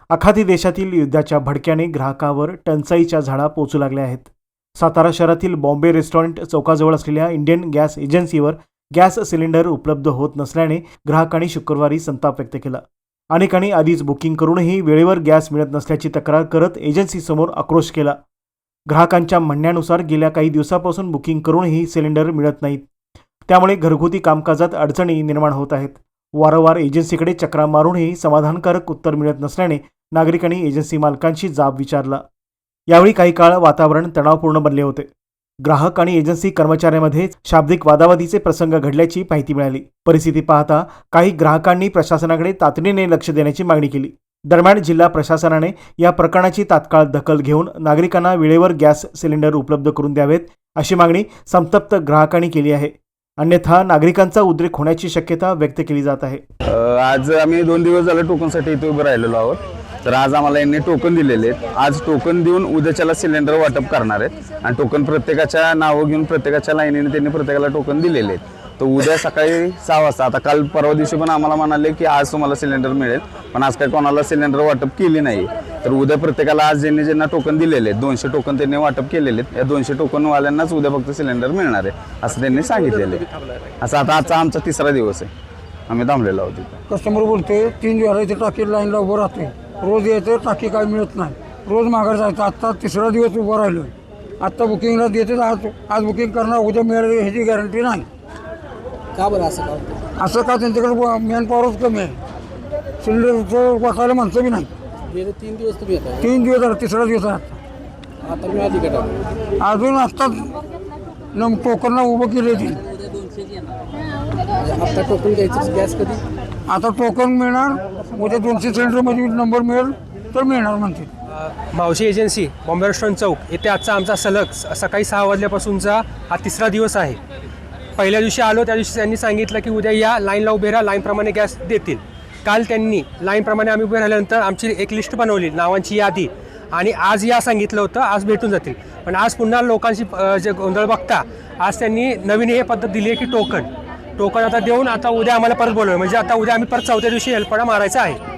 आखाती देशातील युद्धाच्या भडक्याने ग्राहकावर टंचाईच्या झाडा पोचू लागल्या आहेत. सातारा शहरातील बॉम्बे रेस्टॉरंट चौकाजवळ असलेल्या इंडियन गॅस एजन्सीवर गॅस सिलेंडर उपलब्ध होत नसल्याने ग्राहकांनी शुक्रवारी संताप व्यक्त केला. अनेकांनी आधीच बुकिंग करूनही वेळेवर गॅस मिळत नसल्याची तक्रार करत एजन्सीसमोर आक्रोश केला. ग्राहकांच्या म्हणण्यानुसार गेल्या काही दिवसापासून बुकिंग करूनही सिलेंडर मिळत नाहीत. त्यामुळे घरगुती कामकाजात अडचणी निर्माण होत आहेत. वारंवार एजन्सीकडे चक्रा मारूनही समाधानकारक उत्तर मिळत नसल्याने नागरिकांनी एजन्सी मालकांशी जाब विचारला. यावेळी काही काळ वातावरण तणावपूर्ण बनले होते. ग्राहक आणि एजन्सी कर्मचाऱ्यांमध्ये शाब्दिक वादावादीचे प्रसंग घडल्याची माहिती मिळाली. परिस्थिती पाहता काही ग्राहकांनी प्रशासनाकडे तातडीने लक्ष देण्याची मागणी केली. दरम्यान जिल्हा प्रशासनाने या प्रकरणाची तात्काळ दखल घेऊन नागरिकांना वेळेवर गॅस सिलेंडर उपलब्ध करून द्यावेत अशी मागणी संतप्त ग्राहकांनी केली आहे. अन्यथा नागरिकांचा उद्रेक होण्याची शक्यता व्यक्त केली जात आहे. आज आम्ही 2 दिवस झाले टोकनसाठी इथे उभे राहिलेलो आहोत. तर आज आम्हाला यांनी टोकन दिलेले आहेत. आज टोकन देऊन उद्याच्याला सिलेंडर वाटप करणार आहेत आणि टोकन प्रत्येकाच्या नावं घेऊन प्रत्येकाच्या लाईनीने त्यांनी प्रत्येकाला टोकन दिलेले आहेत. तर उद्या सकाळी 6 वाजता, आता काल परवा दिवशी पण आम्हाला म्हणाले की आज तुम्हाला सिलेंडर मिळेल, पण आज काही कोणाला सिलेंडर वाटप केली नाही. तर उद्या प्रत्येकाला आज ज्यांना टोकन दिलेले आहेत 200 टोकन त्यांनी वाटप केलेले आहेत. या 200 टोकनवाल्यांनाच उद्या फक्त सिलेंडर मिळणार आहे असं त्यांनी सांगितलेलं आहे. असं आता आजचा आमचा 3रा दिवस आहे. आम्ही थांबलेलो आहोत. कस्टमर बोलते 3 दिवस इथे टाकी लाईनला उभं राहते, रोज येते टाकी काय मिळत नाही, रोज माघार जायचं. आत्ता 3रा दिवस उभं राहिलो. आत्ता बुकिंगला देते, आज बुकिंग करणार, उद्या मिळेल ह्याची गॅरंटी नाही. का बरं असं का त्यांच्याकडे मॅन पॉवरच कमी आहे. सिलेंडरचं वाटायला माणसं बी नाही. गेले 3 दिवस तुम्ही येता, 3 दिवस झाले, 3रा दिवस आहे. आता मिळाली का टाकी? अजून आत्ता टोकनला उभं केले ती. आता टोकन घ्यायचं गॅस कधी? आता टोकन मिळणार, उद्या 200 सिलेंडरमध्ये नंबर मिळेल तर मिळणार म्हणते. मावशी एजन्सी बॉम्बे रेस्टॉरंट चौक येथे आजचा आमचा सलग सकाळी 6 वाजल्यापासूनचा हा 3रा दिवस आहे. पहिल्या दिवशी आलो त्या दिवशी त्यांनी सांगितलं की उद्या या लाईनला उभे राहा, लाईनप्रमाणे गॅस देतील. काल त्यांनी लाईनप्रमाणे आम्ही उभे राहिल्यानंतर आमची एक लिस्ट बनवली, नावांची यादी, आणि आज या सांगितलं होतं आज भेटून जातील. पण आज पुन्हा लोकांची जे गोंधळ बघता आज त्यांनी नवीन हे पद्धत दिली आहे की टोकन आता देऊन आता उद्या आम्हाला परत बोलवलं. म्हणजे आता उद्या आम्ही परत 4थ्या दिवशी हेल्पडा मारायचा आहे.